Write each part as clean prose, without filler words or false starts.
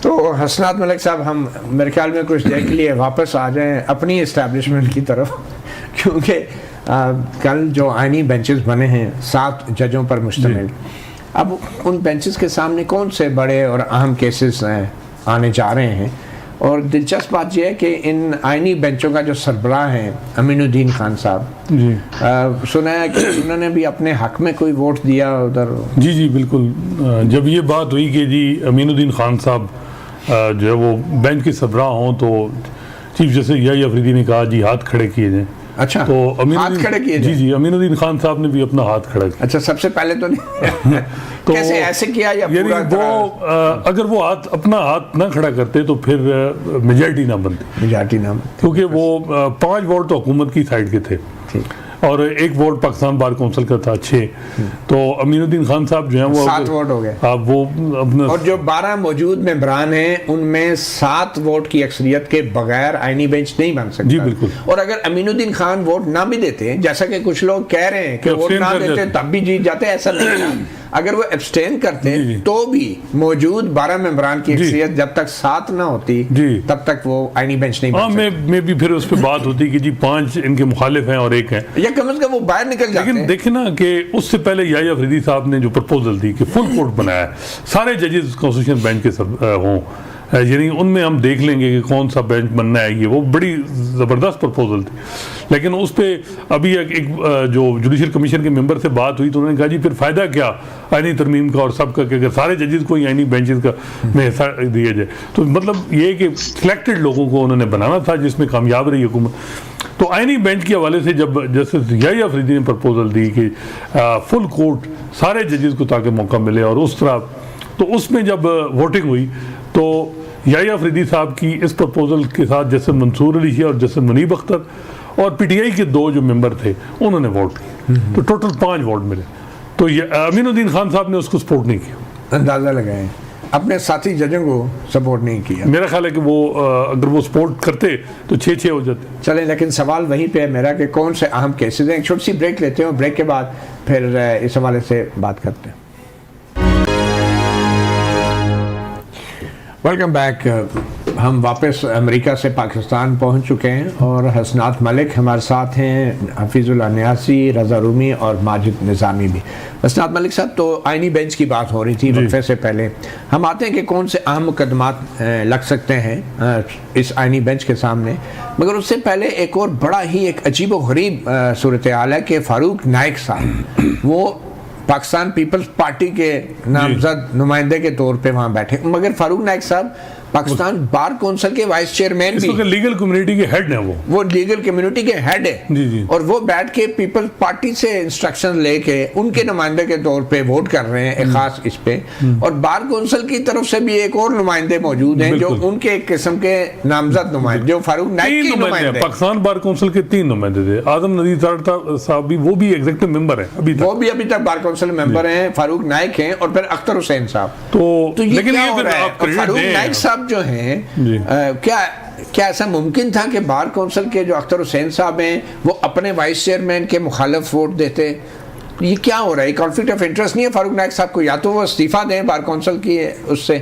तो हसनात मलिक साहब, हम मेरे ख्याल में कुछ देर के लिए वापस आ जाएं अपनी इस्टेब्लिशमेंट की तरफ, क्योंकि कल जो आइनी बेंचेस बने हैं 7 जजों पर मुश्तमिल, अब उन बेंचेस के सामने कौन से बड़े और अहम केसेस आने जा रहे हैं। और दिलचस्प बात यह है कि इन आइनी बेंचों का जो सरबराह हैं अमीनुद्दीन खान साहब जी, सुना है कि उन्होंने भी अपने हक में कोई वोट दिया उधर। जी बिल्कुल। जब ये बात हुई कि जी अमीनुद्दीन खान साहब जो है वो बेंच के सरबराह हों, तो चीफ जस्टिस याहिया अफरीदी ने कहा जी हाथ खड़े किए जाएं। अच्छा, तो हाथ खड़े किए जी अमीनुद्दीन खान साहब ने भी अपना हाथ खड़ा किया। अच्छा, सबसे पहले तो नहीं तो कैसे ऐसे किया या पूरा वो अगर वो अपना हाथ ना खड़ा करते तो फिर मेजॉरिटी ना बनती, क्योंकि वो 5 वोट तो हुकूमत की साइड के थे और 1 वोट पाकिस्तान बार कौंसिल का था, 6। तो अमीनुद्दीन खान साहब जो हैं वो 7 वोट हो गए। वो अपना और जो 12 मौजूद मेंबरान हैं उनमें 7 वोट की अक्सरियत के बगैर आईनी बेंच नहीं बन सकता। जी बिल्कुल। और अगर अमीनुद्दीन खान वोट ना भी देते, जैसा कि कुछ लोग कह रहे हैं कि वोट ना देते तब भी जीत जाते, ऐसा नहीं था। अगर वो एब्सटेन करते तो भी मौजूद 12 मेंबरान की अक्सरियत जब तक 7 ना होती तब तक वो आईनी बेंच नहीं बन सकता। में भी फिर उस पर बात होती कि जी 5 इनके मुखालिफ हैं और 1 है, या कम से कम वो बाहर निकल जाते हैं। लेकिन देखें ना कि उससे पहले याहिया अफरीदी साहब ने जो प्रपोजल दी कि फुल कोर्ट बनाया, सारे जजेस कॉन्स्टिट्यूशन बेंच के सब हों, यानी उनमें हम देख लेंगे कि कौन सा बेंच बनना है, ये वो बड़ी ज़बरदस्त प्रपोजल थी। लेकिन उस पर अभी एक जो जुडिशल कमीशन के मेंबर से बात हुई तो उन्होंने कहा जी फिर फ़ायदा क्या आईनी तरमीम का और सबका, कि अगर सारे जजेस को आईनी बेंचेस का में हिस्सा दिया जाए। तो मतलब ये कि सिलेक्टेड लोगों को उन्होंने बनाना था, जिसमें कामयाब रही हुकूमत। तो आईनी बेंच के हवाले से जब जस्टिस याहिया अफरीदी ने प्रपोजल दी कि फुल कोर्ट सारे जजेस को ताकि मौका मिले और उस तरह, तो उसमें जब वोटिंग हुई तो याहिया अफरीदी साहब की इस प्रपोजल के साथ जस्टिस मंसूर अली और जस्टिस मुनीब अख्तर और पीटीआई के 2 जो मेंबर थे उन्होंने वोट किए, तो टोटल 5 वोट मिले। तो अमीनुद्दीन खान साहब ने उसको सपोर्ट नहीं किया। अंदाज़ा लगाएं, अपने साथी जजों को सपोर्ट नहीं किया। मेरा ख्याल है कि वो अगर वो सपोर्ट करते तो 6-6 हो जाते। चलें, लेकिन सवाल वहीं पे है मेरा कि कौन से अहम केसेस हैं। एक छोटी सी ब्रेक लेते हैं और ब्रेक के बाद फिर इस हवाले से बात करते हैं। Welcome back. हम वापस अमेरिका से पाकिस्तान पहुंच चुके हैं और हसनात मलिक हमारे साथ हैं, हफीजुल्लाह न्यासी, रज़ा रूमी और माजिद निज़ामी भी। हसनात मलिक साहब, तो आईनी बेंच की बात हो रही थी वक्फे से पहले, हम आते हैं कि कौन से अहम मुकदमात लग सकते हैं इस आईनी बेंच के सामने। मगर उससे पहले एक और बड़ा ही एक अजीब व गरीब सूरत हाल है कि फ़ारूक नाइक साहब वो पाकिस्तान पीपल्स पार्टी के नामजद नुमाइंदे के तौर पे वहाँ बैठे, मगर फारूक नाइक साहब पाकिस्तान बार कौंसिल के वाइस चेयरमैन भी, लीगल कम्युनिटी के हेड हैं, वो लीगल कम्युनिटी के हेड है। जी। और वो बैठ के पीपल्स पार्टी से इंस्ट्रक्शन लेके उनके नुमाइंदे के तौर पे वोट कर रहे हैं एक खास इस पे। और बार कौंसिल की तरफ से भी एक और नुमाइंदे मौजूद हैं जो उनके एक किस्म के नामजद नुमाइंदे, जो फारूक नाइक के नुमाइंदे। पाकिस्तान बार कौंसिल के 3 नुमाइंदे थे। आजम नदीर साहब भी, वो भी एग्जीक्यूटिव मेंबर है, वो भी अभी तक बार कौंसिल मेंबर हैं। फारूक नाइक हैं और फिर अख्तर हुसैन साहब। तो लेकिन फारूक नाइक साहब जो हैं, क्या ऐसा मुमकिन था कि बार कौंसिल के जो अख्तर हुसैन साहब हैं वो अपने वाइस चेयरमैन के मुखालिफ वोट देते? ये क्या हो रहा है? कॉन्फ्लिक्ट ऑफ इंटरेस्ट नहीं है फारूक नाइक साहब को? या तो वो इस्तीफा दें बार कौंसिल की उससे,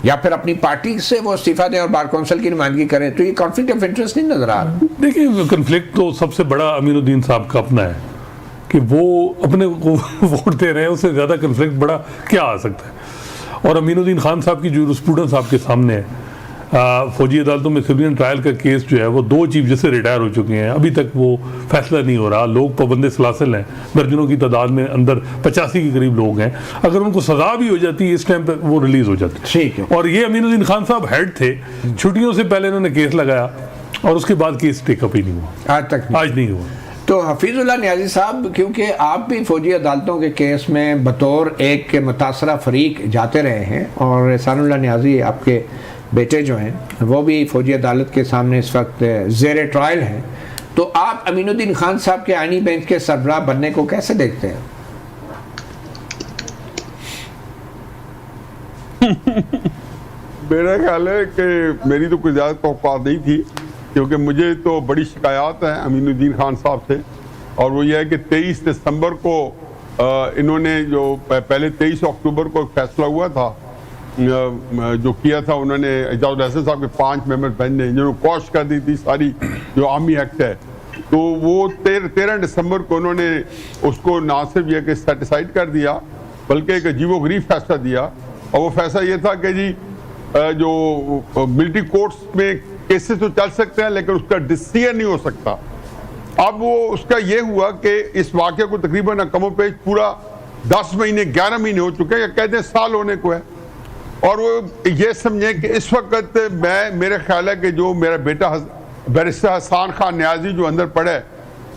या फिर अपनी पार्टी से वो इस्तीफा दें और बार कौंसिल की नुमाइंदगी करें। तो ये कॉन्फ्लिक्ट ऑफ इंटरेस्ट नहीं नजर आ रहा? देखिए, कॉन्फ्लिक्ट तो सबसे बड़ा अमीनुद्दीन साहब का अपना है कि वो अपने को वोट दे रहे हैं, उससे ज़्यादा कॉन्फ्लिक्ट बड़ा क्या आ सकता है। और अमीनुद्दीन खान साहब की जो स्टूडेंट्स आपके सामने है, फौजी अदालतों में सिविलियन ट्रायल का केस जो है वो 2 चीफ जस्टिस रिटायर हो चुके हैं, अभी तक वो फैसला नहीं हो रहा। लोग पाबंद सलासिल हैं, दर्जनों की तादाद में, अंदर 85 के करीब लोग हैं। अगर उनको सजा भी हो जाती है इस टाइम पर वो रिलीज हो जाती है। ठीक है। और ये अमीनुद्दीन खान साहब हेड थे, छुट्टियों से पहले इन्होंने केस लगाया और उसके बाद केस टेकअप ही नहीं हुआ, आज नहीं हुआ। तो हफीजुल्लाह न्याजी साहब, क्योंकि आप भी फौजी अदालतों के केस में बतौर एक के मुतासरा फरीक जाते रहे हैं और एहसानुल्लाह न्याजी आपके बेटे जो हैं वो भी फौजी अदालत के सामने इस वक्त ज़ेरे ट्रायल हैं, तो आप अमीनुद्दीन खान साहब के आईनी बेंच के सरबराह बनने को कैसे देखते हैं? मेरा ख्याल है कि मेरी तो कोई ज़्यादा तौक़ात नहीं थी, क्योंकि मुझे तो बड़ी शिकायत है अमीनुद्दीन खान साहब से। और वो ये है कि 23 दिसंबर को इन्होंने जो पहले 23 अक्टूबर को फैसला हुआ था जो किया था उन्होंने, एजाज हसन साहब के 5 मेंबर बेंच ने जिन्होंने कॉश कर दी थी सारी जो आर्मी एक्ट है, तो वो 13 दिसंबर को उन्होंने उसको ना सिर्फ यह कि सेटिसाइड कर दिया बल्कि एक अजीबोगरीब फैसला दिया। और वो फैसला ये था कि जी जो मिलिट्री कोर्ट्स में केसेस तो चल सकते हैं लेकिन उसका डिसीजन नहीं हो सकता। अब वो उसका ये हुआ कि इस वाक़े को तकरीबन कमो पेश पूरा 10 महीने 11 महीने हो चुके हैं, या कहते हैं साल होने को है। और वो ये समझें कि इस वक्त मेरे ख्याल है कि जो मेरा बेटा बैरिस्टर हसन खान न्याजी जो अंदर पड़ा है,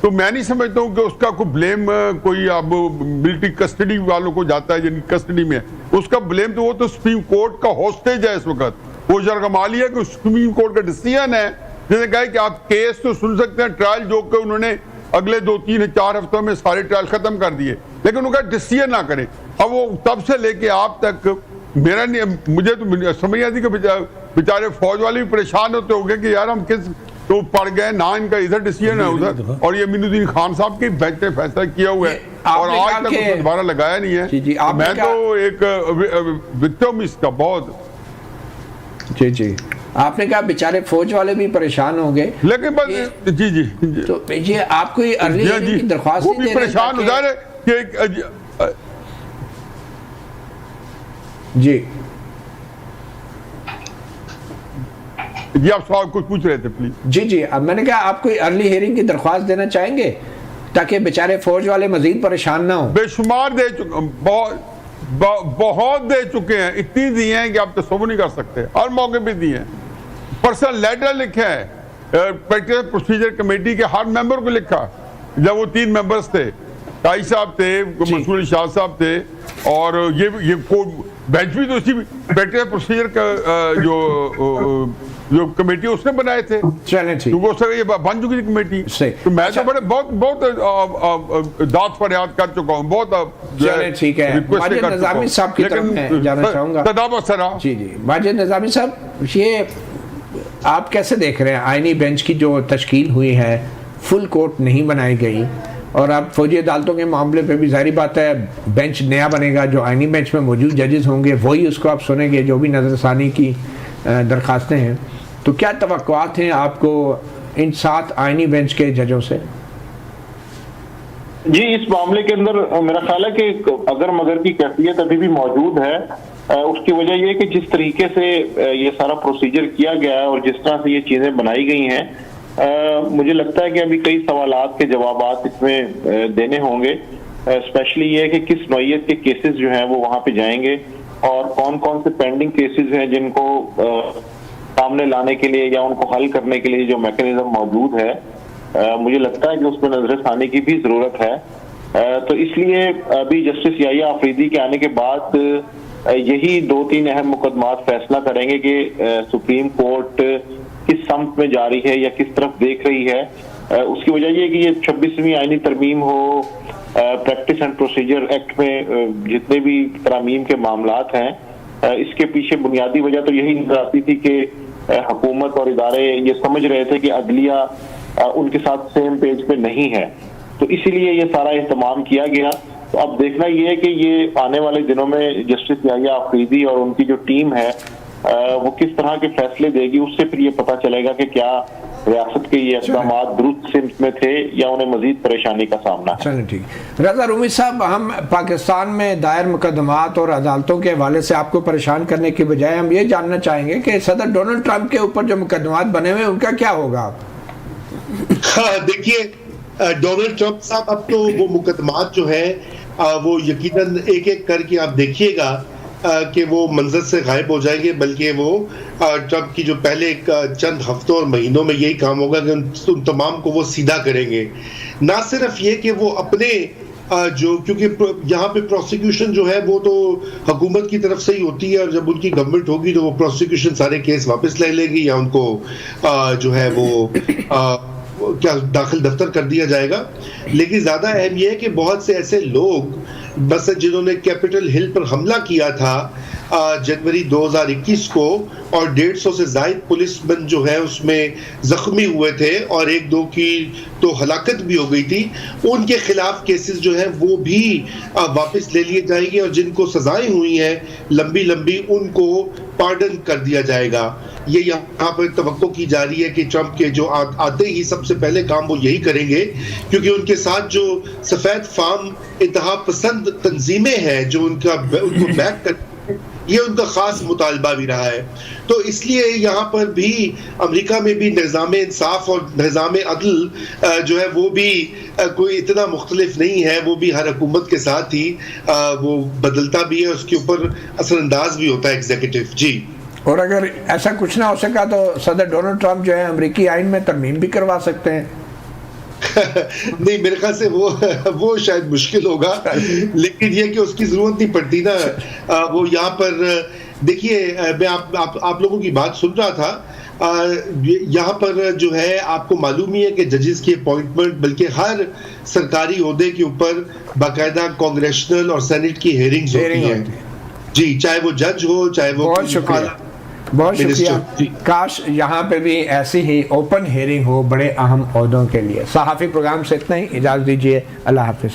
तो मैं नहीं समझता हूँ कि उसका कोई ब्लेम कोई अब मिलिट्री कस्टडी वालों को जाता है जिनकी कस्टडी में है, उसका ब्लेम तो वो तो सुप्रीम कोर्ट का हॉस्टेज है इस वक्त। वो शर्गमाली है कि सुप्रीम कोर्ट का डिसीजन है जिसने कहा कि आप केस तो सुन सकते हैं, ट्रायल जो कि उन्होंने अगले 2-3-4 हफ्तों में सारे ट्रायल खत्म कर दिए, लेकिन उनका डिसीजन ना करें। अब वो तब से लेके आप तक मेरा नहीं, मुझे तो समझ आती कि बेचारे फौज वाले भी परेशान होते होंगे कि यार हम किस तो पड़ गए ना, इनका इधर डिसीजन है उधर, और ये अमीनुद्दीन खान साहब के बेंच ने फैसला किया हुआ है और आज तक उसको दोबारा लगाया नहीं है। जी, मैं तो एक विक्टिम इसका बहुत। जी आपने कहा बेचारे फौज वाले भी परेशान होंगे, लेकिन बस जी तो ये आपको ये अर्ली हियरिंग की दरख्वास्त वो भी परेशान हो जा रहे कि जी आप सवाल कुछ पूछ रहे थे प्लीज। जी अब मैंने कहा आप कोई अर्ली हियरिंग की दरख्वास्त देना चाहेंगे ताकि बेचारे फौज वाले मजीद परेशान ना हो? बेशुमार दे चुके, बहुत दे चुके हैं, इतनी दी हैं कि आप तस्वीर नहीं कर सकते, हर मौके पे दी हैं। पर्सनल लेटर लिखे है प्रैक्टिस प्रोसीजर कमेटी के हर मेंबर को लिखा, जब वो 3 मेंबर्स थे, काई साहब थे, मंसूर शाह साहब थे, और ये बेंच भी तो उसी प्रैक्टिस प्रोसीजर का जो कमेटी उसने बनाए थे। चलें ठीक, वो सर ये बन चुकी थी कमेटी। तो मैं तो बड़े बहुत दाद फरियाद कर चुका हूँ, बहुत। चलें ठीक है, माजिद निज़ामी साहब की तरफ मैं जाना चाहूँगा। जी माजिद निज़ामी साहब, ये आप कैसे देख रहे हैं आईनी बेंच की जो तश्कील हुई है, फुल कोर्ट नहीं बनाई गई, और अब फौजी अदालतों के मामले पे भी जाहिर बात है बेंच नया बनेगा, जो आईनी बेंच में मौजूद जजेस होंगे वही उसको आप सुनेंगे जो भी नज़रसानी की दरख्वास्तें हैं। तो क्या तवक्कुआत हैं आपको इन 7 आईनी बेंच के जजों से? जी इस मामले के अंदर मेरा ख्याल है कि अगर मगर की कैफियत अभी भी मौजूद है। उसकी वजह यह है कि जिस तरीके से ये सारा प्रोसीजर किया गया है और जिस तरह से ये चीज़ें बनाई गई हैं, मुझे लगता है कि अभी कई सवालात के जवाबात इसमें देने होंगे। स्पेशली ये है कि किस नौइयत के केसेस जो हैं वो वहाँ पे जाएंगे और कौन कौन से पेंडिंग केसेस हैं जिनको सामने लाने के लिए या उनको हल करने के लिए जो मैकेनिज्म मौजूद है, मुझे लगता है कि उसमें नजरसानी की भी जरूरत है। तो इसलिए अभी जस्टिस याहिया अफरीदी के आने के बाद यही 2-3 अहम मुकदमात फैसला करेंगे कि सुप्रीम कोर्ट किस सम्त में जा रही है या किस तरफ देख रही है। उसकी वजह यह है कि ये 26वीं आईनी तरमीम हो, प्रैक्टिस एंड प्रोसीजर एक्ट में जितने भी तरामीम के मामलात हैं, इसके पीछे बुनियादी वजह तो यही नजर आती थी कि हुकूमत और इदारे ये समझ रहे थे कि अदलिया उनके साथ सेम पेज पे नहीं है, तो इसीलिए ये सारा इहतमाम किया गया। तो अब देखना ये है कि ये आने वाले दिनों में जस्टिस याहिया अफरीदी और उनकी जो टीम है वो किस तरह के फैसले देगी, उससे फिर ये पता चलेगा कि क्या रियासत के ये इक़दाम दुरुस्त सिमत में थे या उन्हें मजीद परेशानी का सामना है। चलिए ठीक। रज़ा रूमी साहब, हम पाकिस्तान में दायर मुकदमात और अदालतों के हवाले से आपको परेशान करने की बजाय हम ये जानना चाहेंगे कि सदर डोनाल्ड ट्रंप के ऊपर जो मुकदमात बने हुए उनका क्या होगा? हाँ देखिए, डोनाल्ड ट्रंप साहब अब तो वो मुकदमात जो है वो यकीनन एक एक करके आप देखिएगा कि वो मंजर से गायब हो जाएंगे, बल्कि वो ट्रंप की जो पहले चंद हफ्तों और महीनों में यही काम होगा कि उन तमाम को वो सीधा करेंगे। ना सिर्फ ये कि वो अपने जो, क्योंकि यहाँ पे प्रोसिक्यूशन जो है वो तो हुकूमत की तरफ से ही होती है, और जब उनकी गवर्नमेंट होगी तो वो प्रोसिक्यूशन सारे केस वापस ले लेगी या उनको जो है वो क्या दाखिल दफ्तर कर दिया जाएगा। लेकिन ज्यादा अहम यह है कि बहुत से ऐसे लोग बस जिन्होंने कैपिटल हिल पर हमला किया था जनवरी 2021 को, और 150 से ज्यादा पुलिसमैन जो है उसमें जख्मी हुए थे और 1-2 की तो हलाकत भी हो गई थी। उनके खिलाफ केसेस जो है वो भी वापस ले लिए जाएंगे और जिनको सजाएं हुई हैं लंबी लंबी उनको पार्डन कर दिया जाएगा। ये यहाँ पर तवक्को की जा रही है कि ट्रंप के जो आते ही सबसे पहले काम वो यही करेंगे, क्योंकि उनके साथ जो सफेद फार्म इंतहा पसंद तंजीमें हैं जो उनको बैक कर, ये उनका खास मुतालबा भी रहा है। तो इसलिए यहाँ पर भी अमेरिका में भी निज़ाम इंसाफ और निज़ाम अदल जो है वो भी कोई इतना मुख्तलिफ नहीं है, वो भी हर हुकूमत के साथ ही वो बदलता भी है, उसके ऊपर असरअंदाज भी होता है एग्जीक्यूटिव। जी, और अगर ऐसा कुछ ना हो सका तो सदर डोनाल्ड ट्रंप जो है अमेरिकी आइन में तरमीम भी करवा सकते हैं। नहीं, मेरे ख्याल से वो शायद मुश्किल होगा, लेकिन ये कि उसकी जरूरत नहीं पड़ती ना। वो यहाँ पर देखिए, मैं आप लोगों की बात सुन रहा था। यहाँ पर जो है आपको मालूम ही है कि जजेस की अपॉइंटमेंट, बल्कि हर सरकारी ओहदे के ऊपर बाकायदा कांग्रेशनल और सेनेट की हेयरिंग्स होती हैं। जी, चाहे वो जज हो, चाहे वो बहुत शुक्रिया, बहुत शुक्रिया। काश यहाँ पे भी ऐसी ही ओपन हेयरिंग हो बड़े अहम ओहदों के लिए। सहाफ़ी प्रोग्राम से इतना ही, इजाज़त दीजिए, अल्लाह हाफिज़।